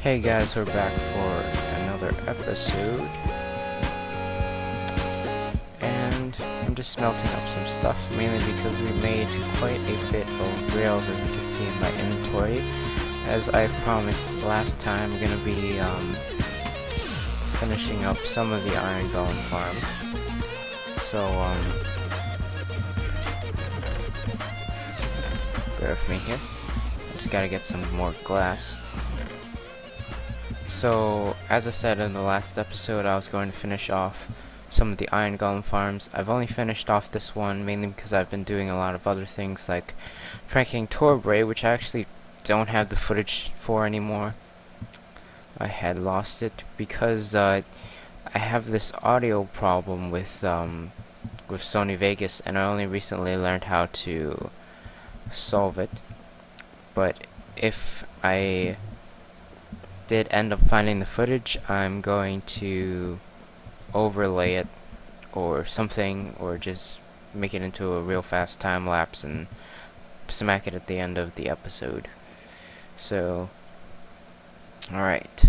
Hey guys, we're back for another episode, and I'm just smelting up some stuff, mainly because we made quite a bit of rails, as you can see in my inventory. As I promised last time, I'm gonna be finishing up some of the iron golem farm. So bear with me here. I just gotta get some more glass. So, as I said in the last episode, I was going to finish off some of the iron golem farms. I've only finished off this one mainly because I've been doing a lot of other things like pranking Torbray, which I actually don't have the footage for anymore. I had lost it because I have this audio problem with Sony Vegas, and I only recently learned how to solve it. But if I did end up finding the footage, I'm going to overlay it or something, or just make it into a real fast time lapse and smack it at the end of the episode. So, alright.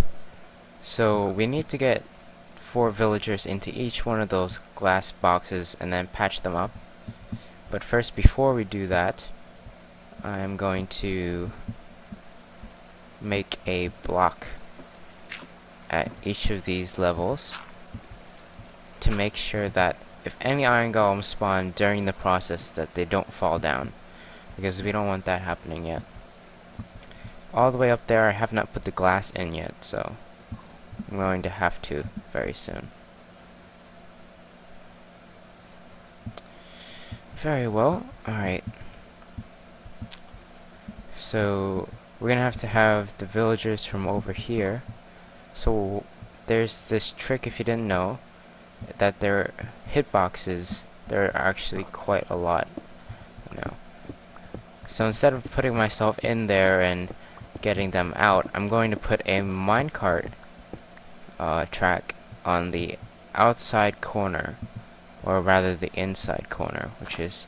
So, we need to get 4 villagers into each one of those glass boxes and then patch them up. But first, before we do that, I'm going to make a block at each of these levels to make sure that if any iron golems spawn during the process that they don't fall down, because we don't want that happening yet. All the way up there I have not put the glass in yet, so I'm going to have to very soon. Very well, alright. So we're gonna have to have the villagers from over here. So there's this trick, if you didn't know, that their hitboxes, there are actually quite a lot, you know. So instead of putting myself in there and getting them out, I'm going to put a minecart track on the outside corner, or rather the inside corner, which is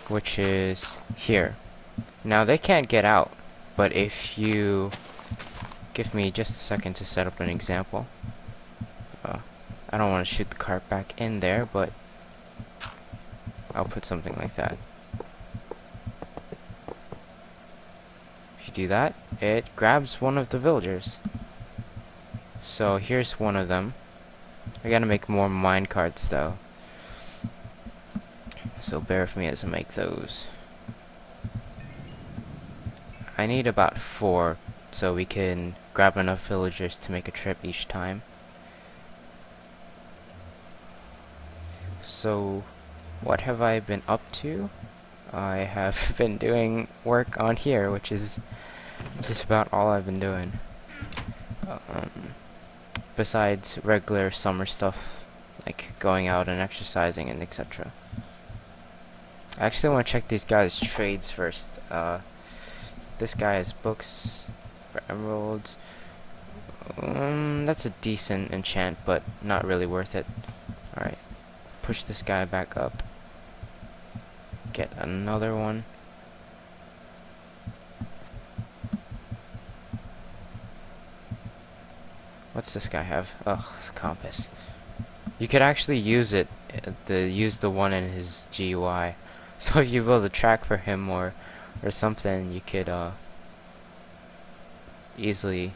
which is here. Now they can't get out, but if you give me just a second to set up an example. I don't want to shoot the cart back in there, but I'll put something like that. If you do that, it grabs one of the villagers. So here's one of them. I gotta make more mine carts though, so bear with me as I make those. I need about 4 so we can grab enough villagers to make a trip each time. So what have I been up to? I have been doing work on here, which is just about all I've been doing. Besides regular summer stuff like going out and exercising and etc. I actually want to check these guys' trades first. This guy has books for emeralds. That's a decent enchant, but not really worth it. Alright, push this guy back up. Get another one. What's this guy have? Ugh, compass. You could actually use it, use the one in his GUI. So if you build a track for him or something, you could easily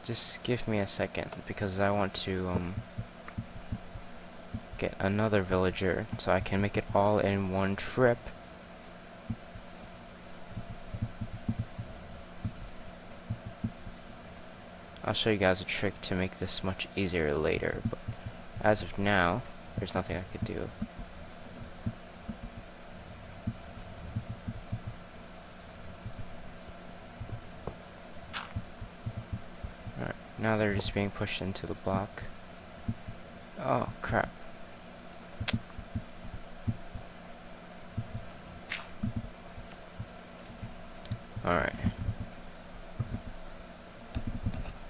just give me a second, because I want to get another villager so I can make it all in one trip. I'll show you guys a trick to make this much easier later, but as of now, there's nothing I could do. Alright, now they're just being pushed into the block. Oh, crap. Alright.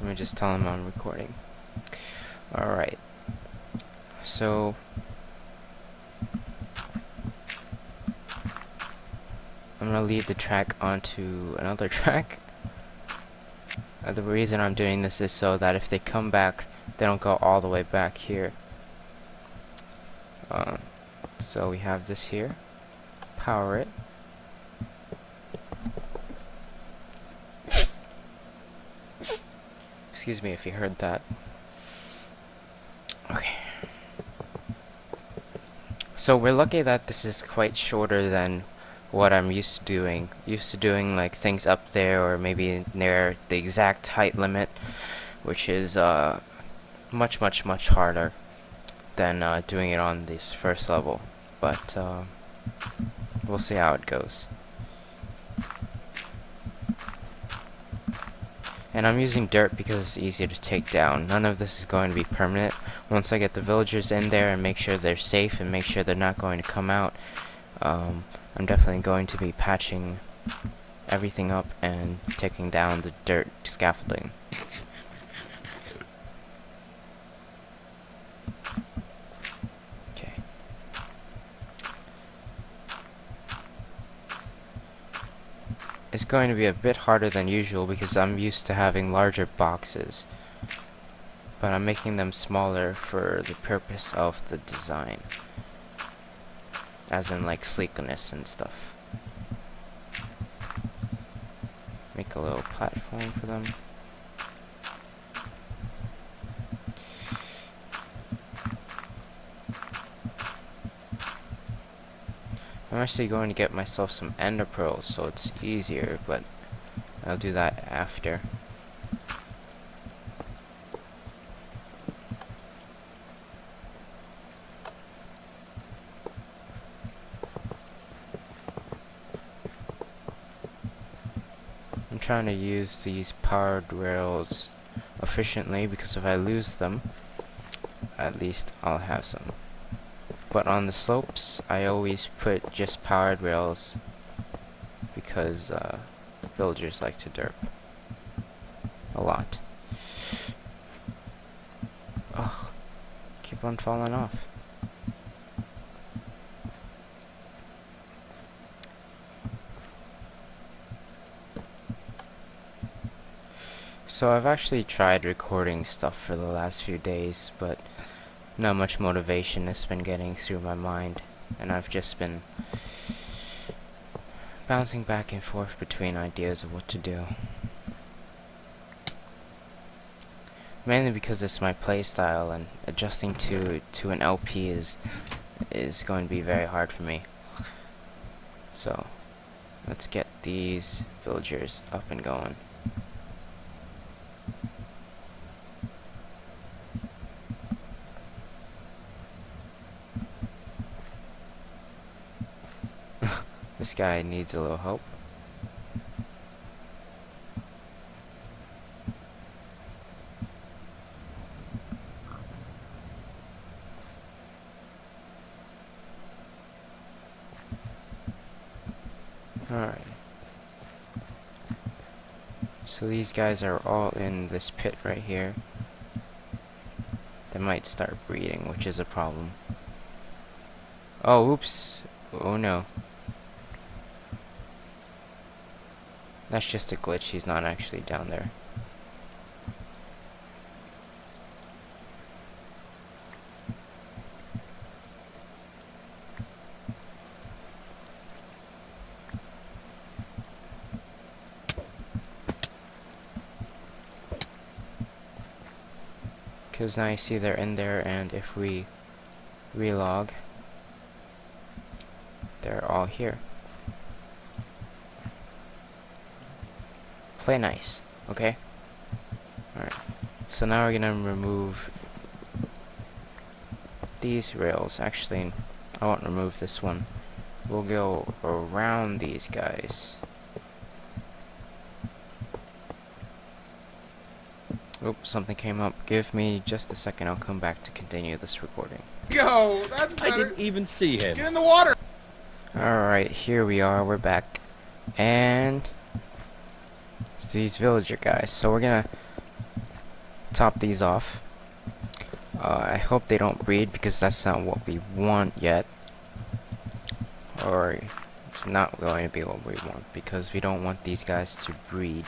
Let me just tell him I'm recording. Alright. So I'm gonna lead the track onto another track. The reason I'm doing this is so that if they come back, they don't go all the way back here. So we have this here. Power it. Excuse me if you heard that. Okay. So we're lucky that this is quite shorter than what I'm used to doing. Used to doing like things up there or maybe near the exact height limit, which is much harder than doing it on this first level. But we'll see how it goes. And I'm using dirt because it's easier to take down. None of this is going to be permanent. Once I get the villagers in there and make sure they're safe and make sure they're not going to come out, I'm definitely going to be patching everything up and taking down the dirt scaffolding. Okay. It's going to be a bit harder than usual because I'm used to having larger boxes, but I'm making them smaller for the purpose of the design, as in like sleekness and stuff. Make a little platform for them. I'm actually going to get myself some ender pearls so it's easier, but I'll do that after. I'm trying to use these powered rails efficiently because if I lose them, at least I'll have some. But on the slopes, I always put just powered rails because villagers like to derp a lot. Oh, keep on falling off. So I've actually tried recording stuff for the last few days, but not much motivation has been getting through my mind, and I've just been bouncing back and forth between ideas of what to do. Mainly because it's my playstyle, and adjusting to an LP is going to be very hard for me. So let's get these villagers up and going. This guy needs a little help. Alright. So these guys are all in this pit right here. They might start breeding, which is a problem. Oh, oops. Oh no. That's just a glitch, he's not actually down there. Because now you see they're in there, and if we relog, they're all here. Play nice, okay? Alright, so now we're gonna remove these rails. Actually, I won't remove this one. We'll go around these guys. Oops, something came up. Give me just a second, I'll come back to continue this recording. Go! That's better! I didn't even see him. Get in the water! Alright, here we are, we're back. And these villager guys. So we're gonna top these off. I hope they don't breed because that's not what we want yet. Or it's not going to be what we want because we don't want these guys to breed.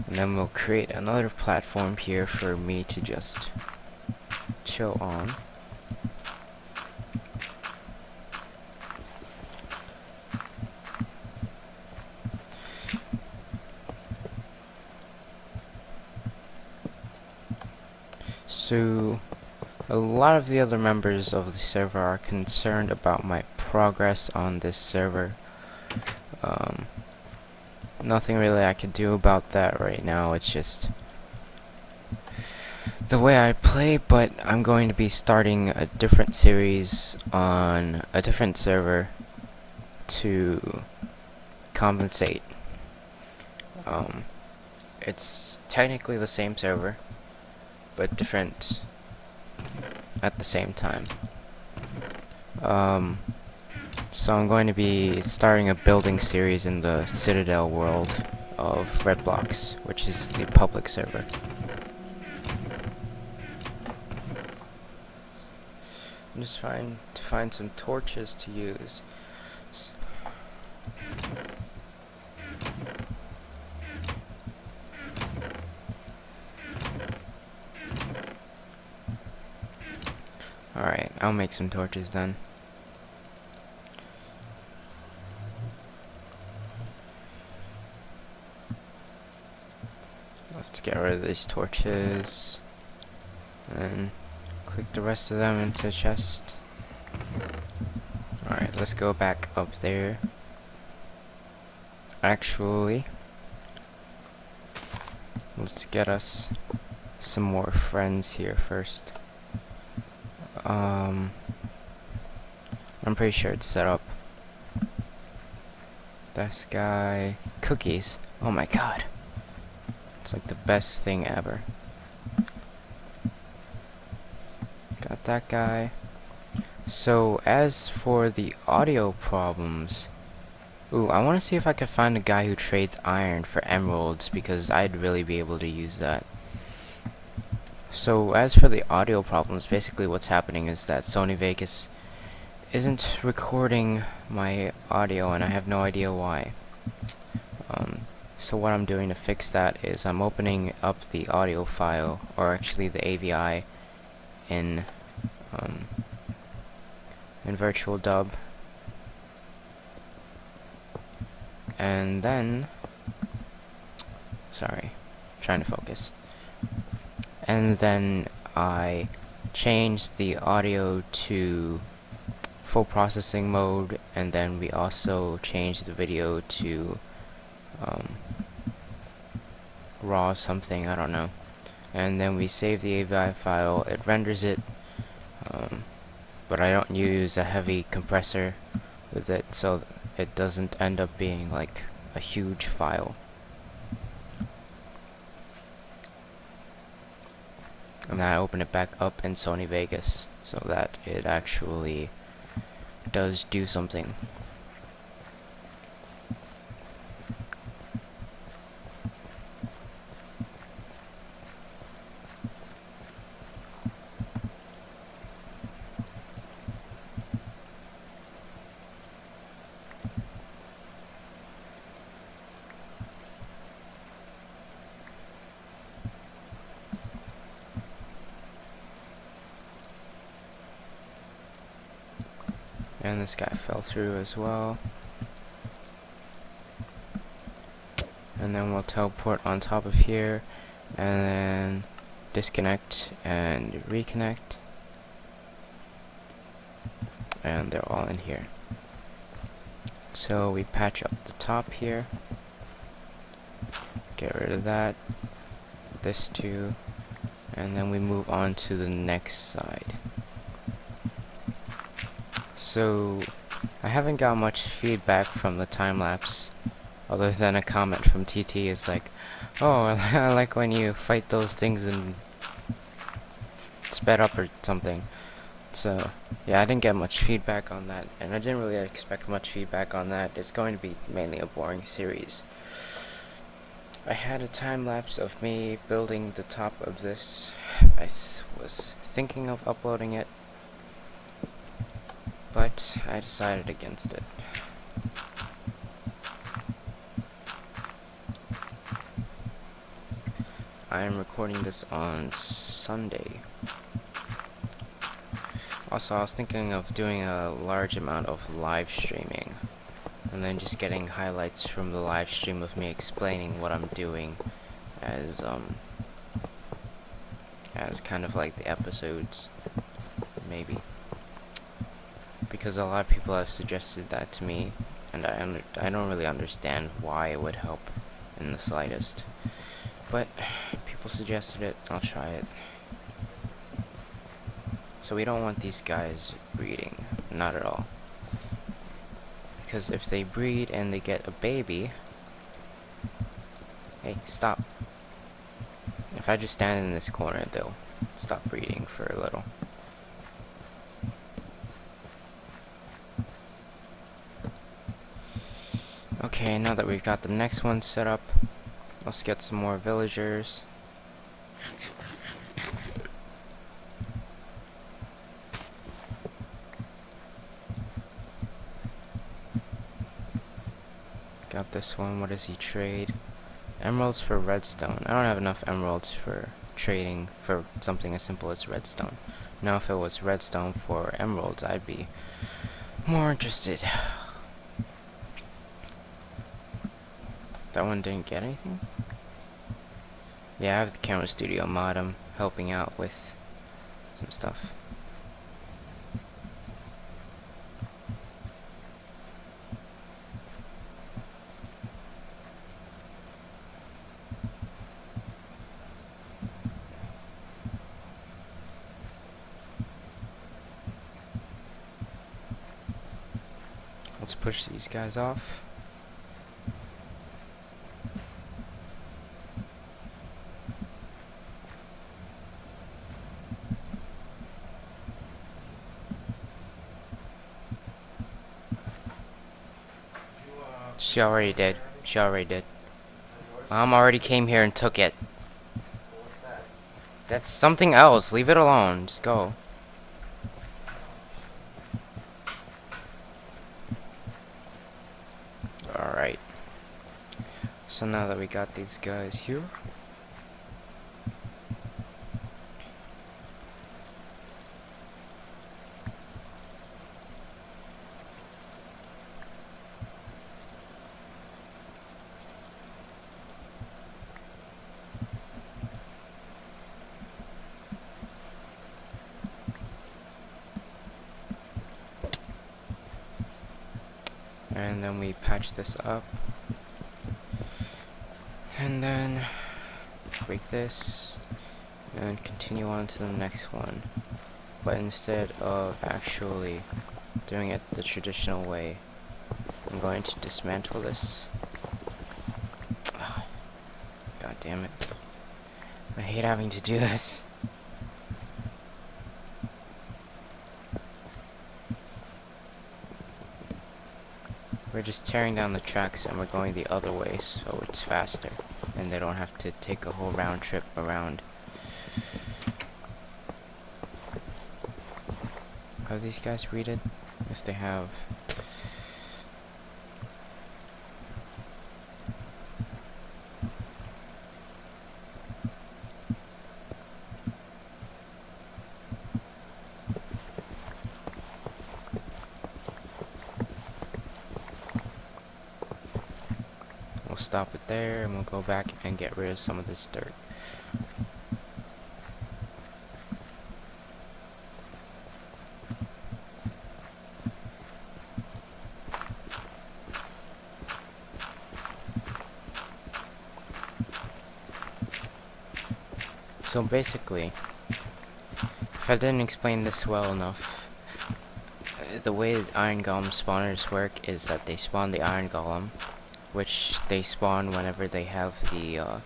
And then we'll create another platform here for me to just chill on. So a lot of the other members of the server are concerned about my progress on this server. Nothing really I can do about that right now. It's just the way I play, but I'm going to be starting a different series on a different server to compensate. It's technically the same server, but different at the same time. So I'm going to be starting a building series in the Citadel world of Redblocks, which is the public server. I'm just trying to find some torches to use. Alright, I'll make some torches then. Let's get rid of these torches and click the rest of them into a chest. Alright, let's go back up there. Actually, let's get us some more friends here first. I'm pretty sure it's set up. This guy, cookies. Oh my god. It's like the best thing ever. Got that guy. So as for the audio problems, ooh, I want to see if I can find a guy who trades iron for emeralds because I'd really be able to use that. So as for the audio problems, basically what's happening is that Sony Vegas isn't recording my audio and I have no idea why. So what I'm doing to fix that is I'm opening up the audio file, or actually the AVI in Virtual Dub, and then trying to focus, and then I changed the audio to full processing mode, and then we also changed the video to raw something, I don't know, and then we save the AVI file. It renders it, but I don't use a heavy compressor with it, so it doesn't end up being like a huge file. And I open it back up in Sony Vegas so that it actually does do something. And this guy fell through as well. And then we'll teleport on top of here, and then disconnect and reconnect. And they're all in here. So we patch up the top here. Get rid of that. This too. And then we move on to the next side. So I haven't got much feedback from the time-lapse other than a comment from TT. It's like, oh, I like when you fight those things and sped up or something. So yeah, I didn't get much feedback on that, and I didn't really expect much feedback on that. It's going to be mainly a boring series. I had a time lapse of me building the top of this. I was thinking of uploading it, but I decided against it. I am recording this on Sunday. Also, I was thinking of doing a large amount of live streaming, and then just getting highlights from the live stream of me explaining what I'm doing as kind of like the episodes, maybe. Because a lot of people have suggested that to me, and I don't really understand why it would help in the slightest. But people suggested it, I'll try it. So we don't want these guys breeding, not at all. Because if they breed and they get a baby... Hey, stop. If I just stand in this corner, they'll stop breeding for a little. Okay, now that we've got the next one set up, let's get some more villagers. Got this one. What does he trade? Emeralds for redstone. I don't have enough emeralds for trading for something as simple as redstone. Now if it was redstone for emeralds, I'd be more interested. That one didn't get anything? Yeah, I have the camera studio mod. I'm helping out with some stuff. Let's push these guys off. She already did. She already did. Mom already came here and took it. That's something else. Leave it alone. Just go. Alright. So now that we got these guys here, and then we patch this up, and then break this and continue on to the next one. But instead of actually doing it the traditional way, I'm going to dismantle this. God damn it. I hate having to do this. We're just tearing down the tracks and we're going the other way so it's faster and they don't have to take a whole round trip around. Have these guys breeded? Yes, they have. We'll stop it there and we'll go back and get rid of some of this dirt. So basically, if I didn't explain this well enough, the way that iron golem spawners work is that they spawn the iron golem, which they spawn whenever they have the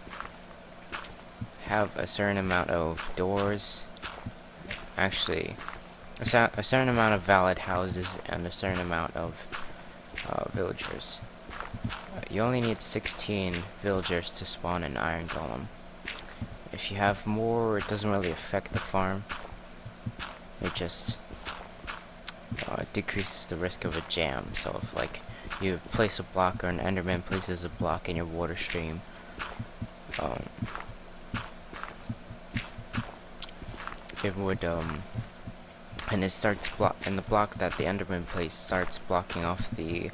have a certain amount of doors, actually a certain amount of valid houses and a certain amount of villagers. You only need 16 villagers to spawn an iron golem. If you have more, it doesn't really affect the farm. It just decreases the risk of a jam. So if like you place a block or an enderman places a block in your water stream, it would and it starts and the block that the enderman placed starts blocking off the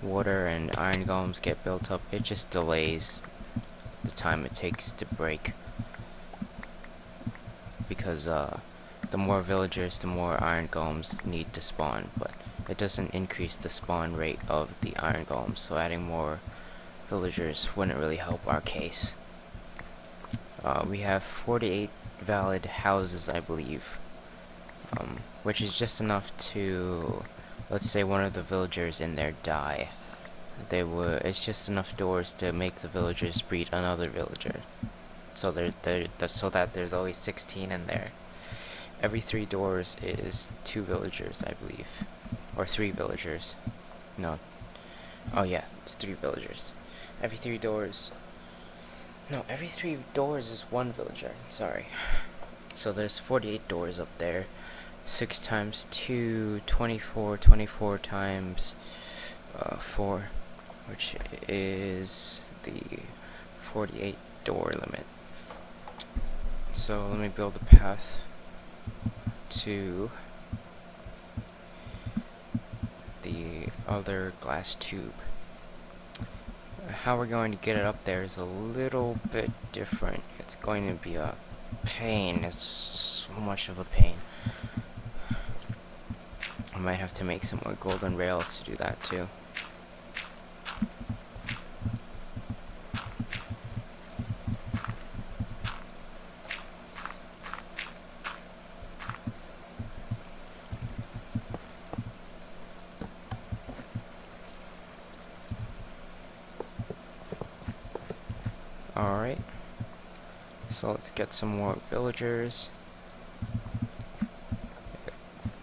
water and iron golems get built up. It just delays the time it takes to break, because the more villagers, the more iron golems need to spawn, but it doesn't increase the spawn rate of the iron golems, so adding more villagers wouldn't really help our case. We have 48 valid houses, I believe, which is just enough to, let's say one of the villagers in there die. It's just enough doors to make the villagers breed another villager. So so that there's always 16 in there. Every 3 doors is 2 villagers, I believe. Or 3 villagers. No. Oh yeah, it's 3 villagers. Every 3 doors... No, every 3 doors is 1 villager. Sorry. So there's 48 doors up there. 6 times 2, 24, 24 times 4, which is the 48 door limit. So let me build a path to the other glass tube. How we're going to get it up there is a little bit different. It's going to be a pain. It's so much of a pain. I might have to make some more golden rails to do that too. Alright, so let's get some more villagers,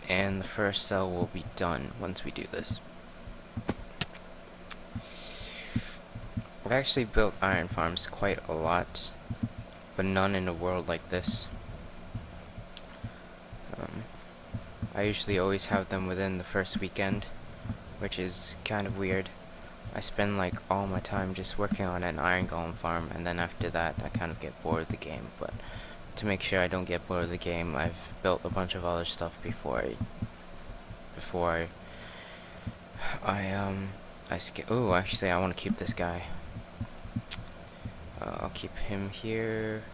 and the first cell will be done once we do this. I've actually built iron farms quite a lot, but none in a world like this. I usually always have them within the first weekend, which is kind of weird. I spend like all my time just working on an iron golem farm, and then after that I kind of get bored of the game. But to make sure I don't get bored of the game, I've built a bunch of other stuff before I skip. Oh, actually I want to keep this guy. I'll keep him here.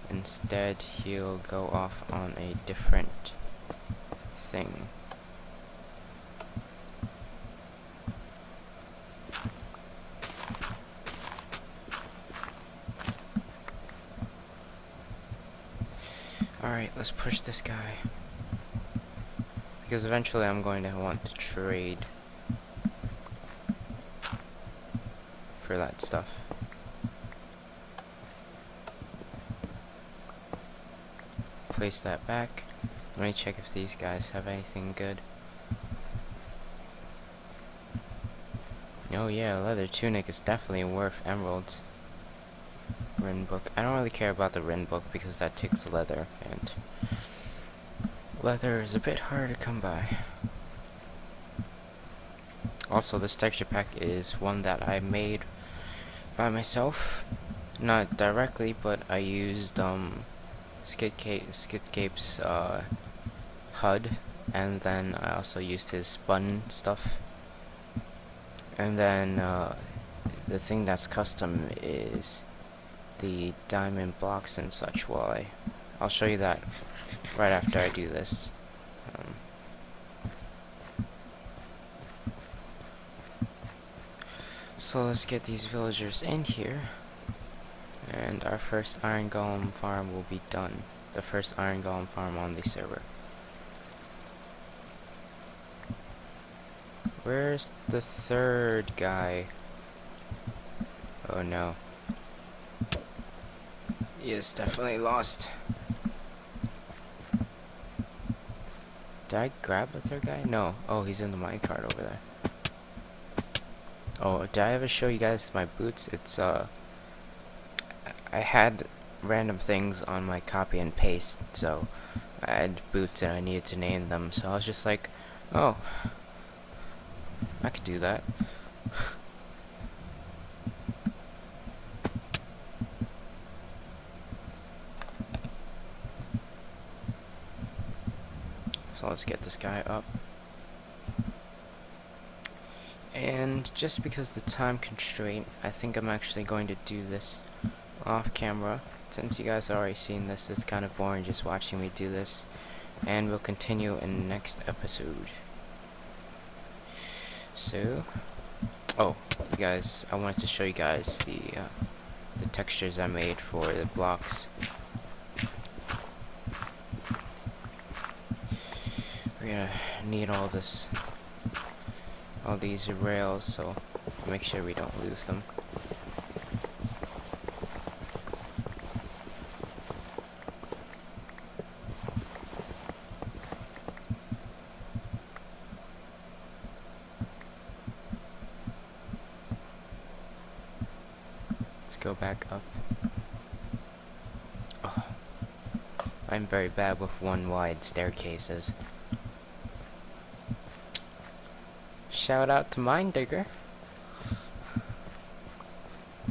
Instead he'll go off on a different thing. Alright, let's push this guy, because eventually I'm going to want to trade for that stuff. Place that back. Let me check if these guys have anything good. Oh yeah, leather tunic is definitely worth emeralds. Rin book. I don't really care about the Rin book because that takes leather, and leather is a bit hard to come by. Also, this texture pack is one that I made by myself. Not directly, but I used Skidcape's HUD, and then I also used his spun stuff. And then the thing that's custom is the diamond blocks and such. Well, I'll show you that right after I do this. So let's get these villagers in here, and our first iron golem farm will be done. The first iron golem farm on the server. Where's the third guy? Oh no. He is definitely lost. Did I grab the third guy? No. Oh, he's in the minecart over there. Oh, did I ever show you guys my boots? I had random things on my copy and paste, so I had boots and I needed to name them, so I was just like, oh, I could do that. So let's get this guy up. And just because of the time constraint, I think I'm actually going to do this off camera. Since you guys have already seen this, it's kind of boring just watching me do this. And we'll continue in the next episode. So, oh, you guys, I wanted to show you guys the textures I made for the blocks. We're gonna need all these rails, so make sure we don't lose them. Let's go back up. Oh, I'm very bad with one wide staircases. Shout out to Mine Digger,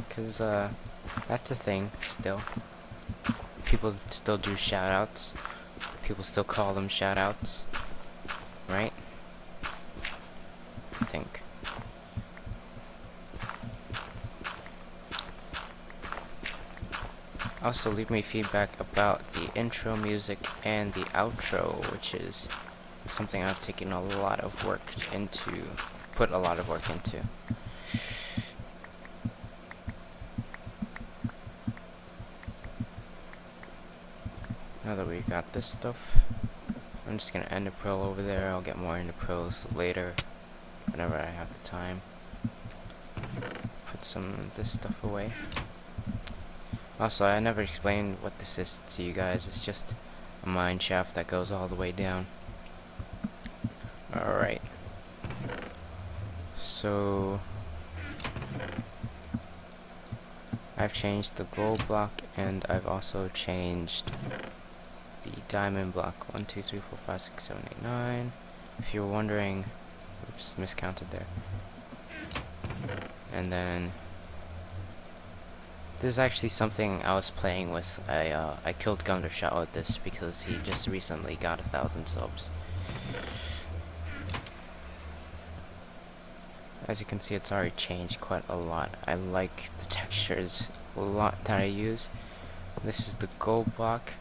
cause that's a thing still. People still do shout outs. People still call them shout outs, right? I think. Also, leave me feedback about the intro music and the outro, which is something I've taken a lot of work into, put a lot of work into. Now that we got this stuff, I'm just gonna end the pro over there. I'll get more into pros later, whenever I have the time. Put some of this stuff away. Also, I never explained what this is to you guys. It's just a mine shaft that goes all the way down. Alright. So I've changed the gold block, and I've also changed the diamond block. 1, 2, 3, 4, 5, 6, 7, 8, 9. If you're wondering, oops, miscounted there. And then this is actually something I was playing with. I killed Gundershot with this because he just recently got 1,000 subs. As you can see, it's already changed quite a lot. I like the textures a lot that I use. This is the gold block.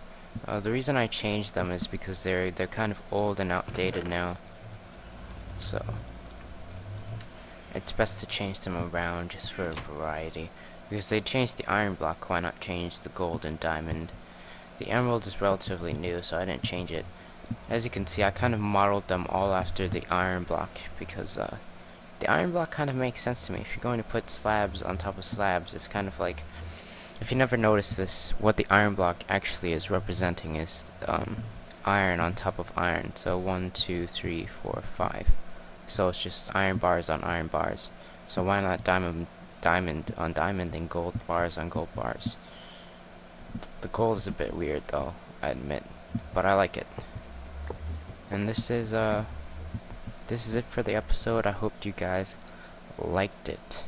The reason I changed them is because they're kind of old and outdated now. So it's best to change them around just for variety. Because they changed the iron block, why not change the gold and diamond? The emerald is relatively new, so I didn't change it. As you can see, I kind of modeled them all after the iron block, because the iron block kind of makes sense to me. If you're going to put slabs on top of slabs, it's kind of like, if you never noticed this, what the iron block actually is representing is iron on top of iron. So 1, 2, 3, 4, 5. So it's just iron bars on iron bars. So why not diamond on diamond and gold bars on gold bars? The gold is a bit weird though, I admit, but I like it. And this is it for the episode. I hope you guys liked it.